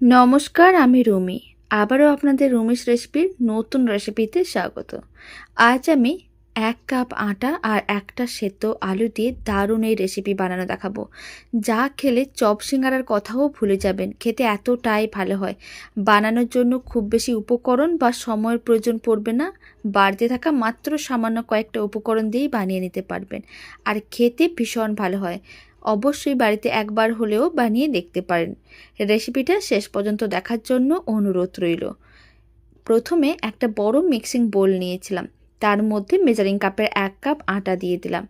নমস্কার, আমি রুমি। আবারও আপনাদের রুমিস রেসিপির নতুন রেসিপিতে স্বাগত। আজ আমি ১ কাপ আটা আর একটা সেদ্ধ আলু দিয়ে দারুণ এই রেসিপি বানানো দেখাবো। যা খেলে চপ সিঙ্গারার কথাও ভুলে যাবেন। খেতে এতটাই ভালো হয়। বানানোর জন্য খুব বেশি উপকরণ বা সময়ের প্রয়োজন পড়বে না। বাড়িতে থাকা মাত্র সামান্য কয়েকটা উপকরণ দিয়েই বানিয়ে নিতে পারবেন। আর খেতে ভীষণ ভালো হয়। অবশ্যই বাড়িতে একবার হলেও বানিয়ে দেখতে পারেন। রেসিপিটা শেষ পর্যন্ত দেখার জন্য অনুরোধ রইল। প্রথমে একটা বড় মিক্সিং বোল নিয়েছিলাম, তার মধ্যে মেজারিং কাপের 1 কাপ আটা দিয়ে দিলাম।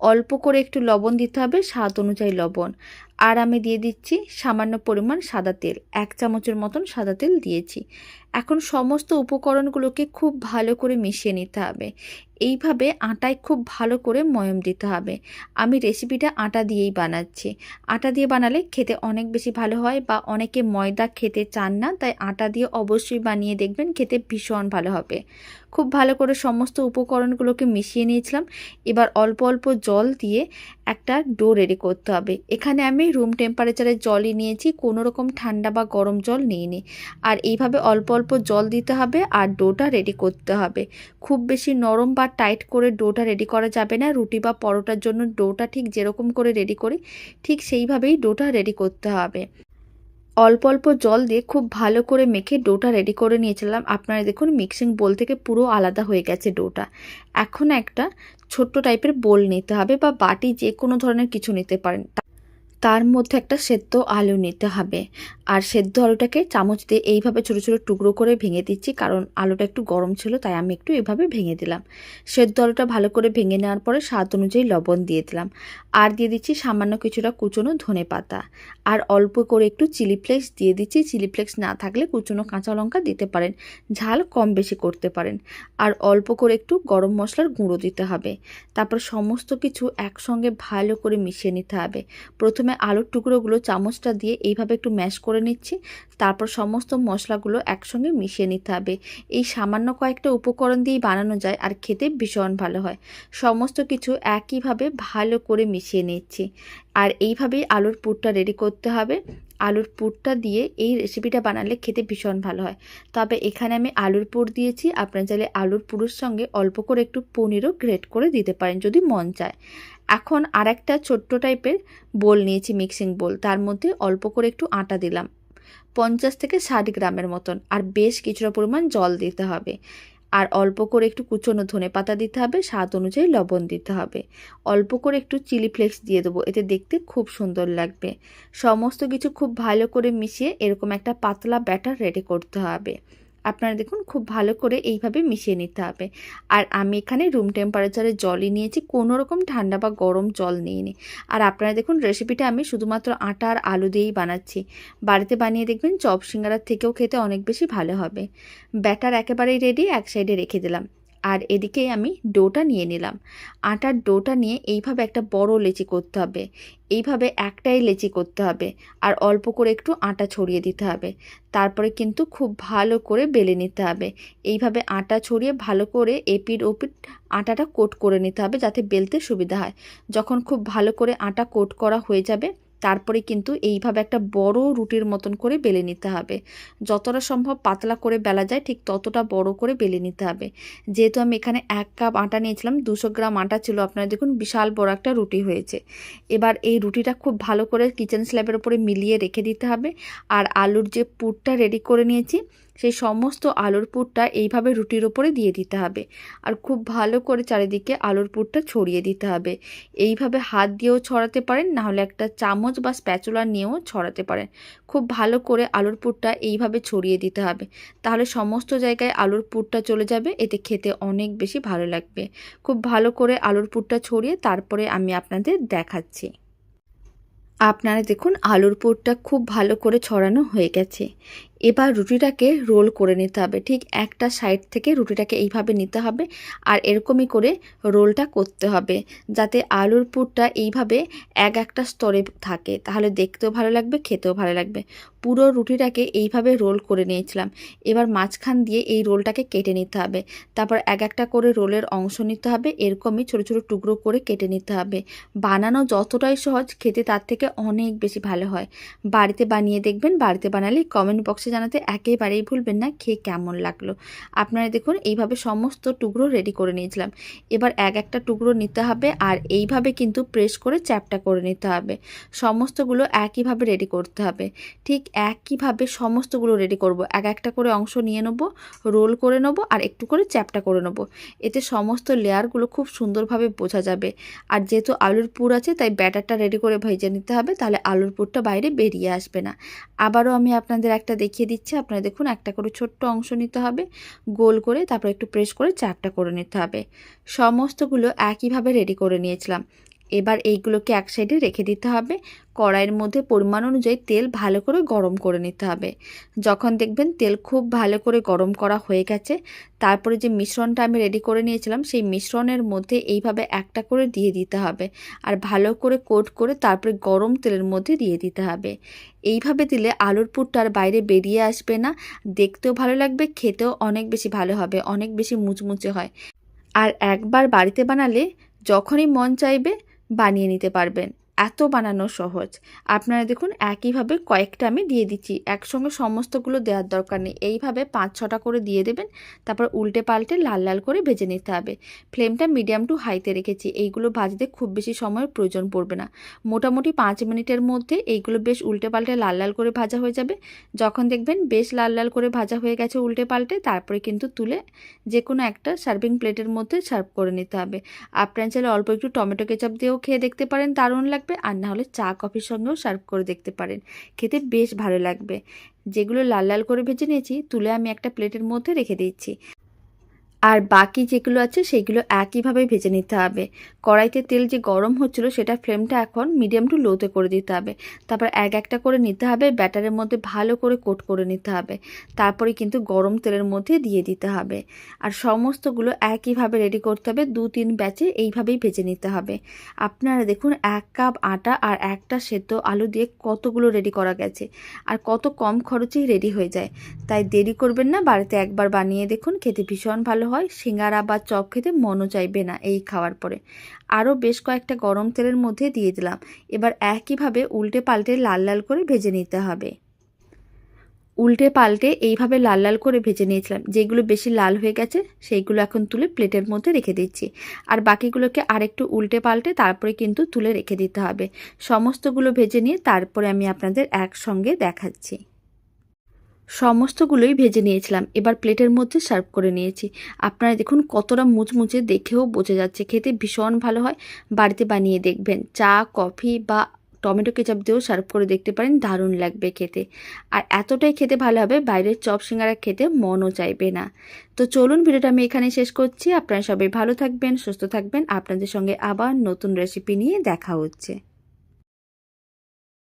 অল্প করে একটু লবণ দিতে হবে, স্বাদ অনুযায়ী লবণ। আর আমি দিয়ে দিচ্ছি সামান্য পরিমাণ সাদা তেল, 1 চামচের মতন সাদা তেল দিয়েছি। এখন সমস্ত উপকরণগুলোকে খুব ভালো করে মিশিয়ে নিতে হবে। এইভাবে আটায় খুব ভালো করে ময়ম দিতে হবে। আমি রেসিপিটা আটা দিয়েই বানাচ্ছি। আটা দিয়ে বানালে খেতে অনেক বেশি ভালো হয়, বা অনেকে ময়দা খেতে চান না, তাই আটা দিয়ে অবশ্যই বানিয়ে দেখবেন, খেতে ভীষণ ভালো হবে। খুব ভালো করে সমস্ত উপকরণগুলোকে মিশিয়ে নিয়েছিলাম। এবার অল্প অল্প জল দিয়ে একটা ডো রেডি করতে হবে। এখানে আমি রুম টেম্পারেচারের জলই নিয়েছি, কোনো রকম ঠান্ডা বা গরম জল নিইনি। আর এইভাবে অল্প অল্প জল দিতে হবে আর ডোটা রেডি করতে হবে। খুব বেশি নরম বা টাইট করে ডোটা রেডি করা যাবে না। রুটি বা পরোটার জন্য ডোটা ঠিক যেরকম করে রেডি করি ঠিক সেইভাবেই ডোটা রেডি করতে হবে। অল্প অল্প জল দিয়ে খুব ভালো করে মেখে ডোটা রেডি করে নিয়েছিলাম। আপনারা দেখুন মিক্সিং বোল থেকে পুরো আলাদা হয়ে গেছে ডোটা। এখন একটা ছোট্ট টাইপের বোল নিতে হবে, বা বাটি যে কোনো ধরনের কিছু নিতে পারেন। তার মধ্যে একটা সেদ্ধ আলু নিতে হবে। আর সেদ্ধ আলুটাকে চামচ দিয়ে এইভাবে ছোটো ছোটো টুকরো করে ভেঙে দিচ্ছি, কারণ আলুটা একটু গরম ছিল, তাই আমি একটু এভাবে ভেঙে দিলাম। সেদ্ধ আলুটা ভালো করে ভেঙে নেওয়ার পরে স্বাদ অনুযায়ী লবণ দিয়ে দিলাম। আর দিয়ে দিচ্ছি সামান্য কিছুটা কুচনো ধনেপাতা। আর অল্প করে একটু চিলি ফ্লেক্স দিয়ে দিচ্ছি। চিলি ফ্লেক্স না থাকলে কুচনো কাঁচা লঙ্কা দিতে পারেন, ঝাল কম বেশি করতে পারেন। আর অল্প করে একটু গরম মশলার গুঁড়ো দিতে হবে। তারপর সমস্ত কিছু একসঙ্গে ভালো করে মিশিয়ে নিতে হবে। প্রথমে আলুর টুকরোগুলো চামচটা দিয়ে এইভাবে একটু ম্যাশ করে নিচ্ছি। তারপর সমস্ত মশলাগুলো একসঙ্গে মিশিয়ে নিতে হবে। এই সামান্য কয়েকটা উপকরণ দিয়েই বানানো যায়, আর খেতে ভীষণ ভালো হয়। সমস্ত কিছু একইভাবে ভালো করে মিশিয়ে নিচ্ছি। আর এইভাবেই আলুর পুরটা রেডি করতে হবে। আলুর পুরটা দিয়ে এই রেসিপিটা বানালে খেতে ভীষণ ভালো হয়। তবে এখানে আমি আলুর পুর দিয়েছি, আপনারা চাইলে আলুর পুরের সঙ্গে অল্প করে একটু পনিরও গ্রেট করে দিতে পারেন যদি মন চায়। এখন আরেকটা ছোট্ট টাইপের বোল নিয়েছি, মিক্সিং বোল। তার মধ্যে অল্প করে একটু আটা দিলাম, 50 থেকে 60 গ্রামের মতন। আর বেশ কিছুটা পরিমাণ জল দিতে হবে। আর অল্প করে একটু কুচনো ধনেপাতা দিতে হবে, স্বাদ অনুযায়ী লবণ দিতে হবে। অল্প করে একটু চিলি ফ্লেক্স দিয়ে দেবো, এতে দেখতে খুব সুন্দর লাগবে। সমস্ত কিছু খুব ভালো করে মিশিয়ে এরকম একটা পাতলা ব্যাটার রেডি করতে হবে। আপনারা দেখুন খুব ভালো করে এইভাবে মিশিয়ে নিতে হবে। আর আমি এখানে রুম টেম্পারেচারের জলই নিয়েছি, কোনো রকম ঠান্ডা বা গরম জল নিইনি। আর আপনারা দেখুন রেসিপিটা আমি শুধুমাত্র আটা আর আলু দিয়েই বানাচ্ছি। বাড়িতে বানিয়ে দেখবেন চপ সিঙ্গারার থেকেও খেতে অনেক বেশি ভালো হবে। ব্যাটার একেবারেই রেডি, এক সাইডে রেখে দিলাম। আর এদিকে আমি ডোটা নিয়ে নিলাম। আটার ডোটা নিয়ে এইভাবে একটা বড় লেচি করতে হবে। এইভাবে একটাই লেচি করতে হবে। আর অল্প করে একটু আটা ছড়িয়ে দিতে হবে। তারপরে কিন্তু খুব ভালো করে বেলে নিতে হবে। এইভাবে আটা ছড়িয়ে ভালো করে এপিঠ ওপিঠ আটাটা কোট করে নিতে হবে, যাতে বেলতে সুবিধা হয়। যখন খুব ভালো করে আটা কোট করা হয়ে যাবে, তারপরে কিন্তু এইভাবে একটা বড় রুটির মতন করে বেলে নিতে হবে। যতটা সম্ভব পাতলা করে বেলা যায় ঠিক ততটা বড় করে বেলে নিতে হবে। যেহেতু আমি এখানে 1 কাপ আটা নিয়েছিলাম, 200 গ্রাম আটা ছিল, আপনারা দেখুন বিশাল বড় একটা রুটি হয়েছে। এবার এই রুটিটা খুব ভালো করে কিচেন স্ল্যাবের উপরে মিলিয়ে রেখে দিতে হবে। আর আলুর যে পুরটা রেডি করে নিয়েছি, সেই সমস্ত আলুর পুরটা এইভাবে রুটির ওপরে দিয়ে দিতে হবে। আর খুব ভালো করে চারিদিকে আলুর পুরটা ছড়িয়ে দিতে হবে। এইভাবে হাত দিয়েও ছড়াতে পারেন, নাহলে একটা চামচ বা স্প্যাচুলা নিয়েও ছড়াতে পারেন। খুব ভালো করে আলুর পুরটা এইভাবে ছড়িয়ে দিতে হবে। তাহলে সমস্ত জায়গায় আলুর পুরটা চলে যাবে, এতে খেতে অনেক বেশি ভালো লাগবে। খুব ভালো করে আলুর পুরটা ছড়িয়ে তারপরে আমি আপনাদের দেখাচ্ছি। আপনারা দেখুন আলুর পুরটা খুব ভালো করে ছড়ানো হয়ে গেছে। এবার রুটিটাকে রোল করে নিতে হবে। ঠিক একটা সাইড থেকে রুটিটাকে এইভাবে নিতে হবে আর এরকমই করে রোলটা করতে হবে, যাতে আলুর পুরটা এইভাবে একটা স্তরে থাকে, তাহলে দেখতেও ভালো লাগবে, খেতেও ভালো লাগবে। পুরো রুটিটাকে এইভাবে রোল করে নিয়েছিলাম। এবার মাঝখান দিয়ে এই রোলটাকে কেটে নিতে হবে। তারপর একটা করে রোলের অংশ নিতে হবে, এরকমই ছোটো ছোটো টুকরো করে কেটে নিতে হবে। বানানো যতটাই সহজ, খেতে তার থেকে অনেক বেশি ভালো হয়। বাড়িতে বানিয়ে দেখবেন, বাড়িতে বানালে কমেন্ট বক্সে জানাতে একেবারেই ভুলবেন না খেয়ে কেমন লাগলো। আপনারা দেখুন এইভাবে সমস্ত টুকরো রেডি করে নিয়েছিলাম। এবার একটা টুকরো নিতে হবে আর এইভাবে কিন্তু প্রেস করে চ্যাপটা করে নিতে হবে। সমস্তগুলো একইভাবে রেডি করতে হবে। ঠিক একইভাবে সমস্তগুলো রেডি করব। একটা করে অংশ নিয়ে নেব, রোল করে নেব আর একটু করে চ্যাপটা করে নেব। এতে সমস্ত লেয়ারগুলো খুব সুন্দরভাবে বোঝা যাবে। আর যেহেতু আলুর পুর আছে, তাই ব্যাটারটা রেডি করে ভেজে নিতে হবে, তাহলে আলুর পুরটা বাইরে বেরিয়ে আসবে না। আবারও আমি আপনাদের একটা দেখিয়ে দিচ্ছি। আপনারা দেখুন, একটা করে ছোট্ট অংশ নিতে হবে, গোল করে, তারপর একটু প্রেস করে চ্যাপটা করে নিতে হবে। সমস্তগুলো একইভাবে রেডি করে নিয়েছিলাম। এবার এইগুলোকে এক সাইডে রেখে দিতে হবে। কড়াইয়ের মধ্যে পরিমাণ অনুযায়ী তেল ভালো করে গরম করে নিতে হবে। যখন দেখবেন তেল খুব ভালো করে গরম করা হয়ে গেছে, তারপরে যে মিশ্রণটা আমি রেডি করে নিয়েছিলাম, সেই মিশ্রণের মধ্যে এইভাবে একটা করে দিয়ে দিতে হবে আর ভালো করে কোট করে তারপরে গরম তেলের মধ্যে দিয়ে দিতে হবে। এইভাবে দিলে আলুর পুরটা আর বাইরে বেরিয়ে আসবে না, দেখতেও ভালো লাগবে, খেতেও অনেক বেশি ভালো হবে, অনেক বেশি মুচমুচে হয়। আর একবার বাড়িতে বানালে যখনই মন চাইবে বানিয়ে নিতে পারবেন, এত বানানো সহজ। আপনারা দেখুন একইভাবে কয়েকটা আমি দিয়ে দিচ্ছি, একসঙ্গে সমস্তগুলো দেওয়ার দরকার নেই। এইভাবে 5-6টা করে দিয়ে দেবেন, তারপর উল্টে পাল্টে লাল লাল করে ভেজে নিতে হবে। ফ্লেমটা মিডিয়াম টু হাইতে রেখেছি। এইগুলো ভাজতে খুব বেশি সময়ের প্রয়োজন পড়বে না, মোটামুটি 5 মিনিটের মধ্যে এইগুলো বেশ উল্টে পাল্টে লাল লাল করে ভাজা হয়ে যাবে। যখন দেখবেন বেশ লাল লাল করে ভাজা হয়ে গেছে উল্টে পাল্টে, তারপরে কিন্তু তুলে যে কোনো একটা সার্ভিং প্লেটের মধ্যে সার্ভ করে নিতে হবে। আপনারা চাইলে অল্প একটু টমেটো কেচাপ দিয়েও খেয়ে দেখতে পারেন, দারুণ লাগবে। আর না হলে চা কফির সঙ্গেও সার্ভ করে দেখতে পারেন, খেতে বেশ ভালো লাগবে। যেগুলো লাল লাল করে ভেজে নিয়েছি, তুলে আমি একটা প্লেটের মধ্যে রেখে দিচ্ছি। আর বাকি যেগুলো আছে সেগুলো একইভাবে ভেজে নিতে হবে। কড়াইতে তেল যে গরম হচ্ছিল, সেটা ফ্লেমটা এখন মিডিয়াম টু লোতে করে দিতে হবে। তারপর একটা করে নিতে হবে, ব্যাটারের মধ্যে ভালো করে কোট করে নিতে হবে, তারপরে কিন্তু গরম তেলের মধ্যে দিয়ে দিতে হবে। আর সমস্তগুলো একইভাবে রেডি করতে হবে, 2-3 ব্যাচে এইভাবেই ভেজে নিতে হবে। আপনারা দেখুন 1 কাপ আটা আর একটা সেদ্ধ আলু দিয়ে কতগুলো রেডি করা গেছে, আর কত কম খরচেই রেডি হয়ে যায়। তাই দেরি করবেন না, বাড়িতে একবার বানিয়ে দেখুন, খেতে ভীষণ ভালো হয়। সিঙ্গারা বা চপ খেতে মনও চাইবে না এই খাওয়ার পরে। আরও বেশ কয়েকটা গরম তেলের মধ্যে দিয়ে দিলাম। এবার একইভাবে উল্টে পাল্টে লাল লাল করে ভেজে নিতে হবে। উল্টে পাল্টে এইভাবে লাল লাল করে ভেজে নিয়েছিলাম। যেগুলো বেশি লাল হয়ে গেছে সেইগুলো এখন তুলে প্লেটের মধ্যে রেখে দিচ্ছি, আর বাকিগুলোকে আরেকটু উল্টে পাল্টে তারপরে কিন্তু তুলে রেখে দিতে হবে। সমস্তগুলো ভেজে নিয়ে তারপরে আমি আপনাদের একসঙ্গে দেখাচ্ছি। সমস্তগুলোই ভেজে নিয়েছিলাম, এবার প্লেটের মধ্যে সার্ভ করে নিয়েছি। আপনারা দেখুন কতটা মুচমুচে, দেখেও বোঝা যাচ্ছে, খেতে ভীষণ ভালো হয়। বাড়িতে বানিয়ে দেখবেন, চা কফি বা টমেটো কেচাপ দিয়েও সার্ভ করে দেখতে পারেন, দারুণ লাগবে খেতে। আর এতটাই খেতে ভালো হবে, বাইরের চপ সিঙ্গারা খেতে মনও চাইবে না। তো চলুন, ভিডিওটা আমি এখানে শেষ করছি। আপনারা সবাই ভালো থাকবেন, সুস্থ থাকবেন। আপনাদের সঙ্গে আবার নতুন রেসিপি নিয়ে দেখা হচ্ছে।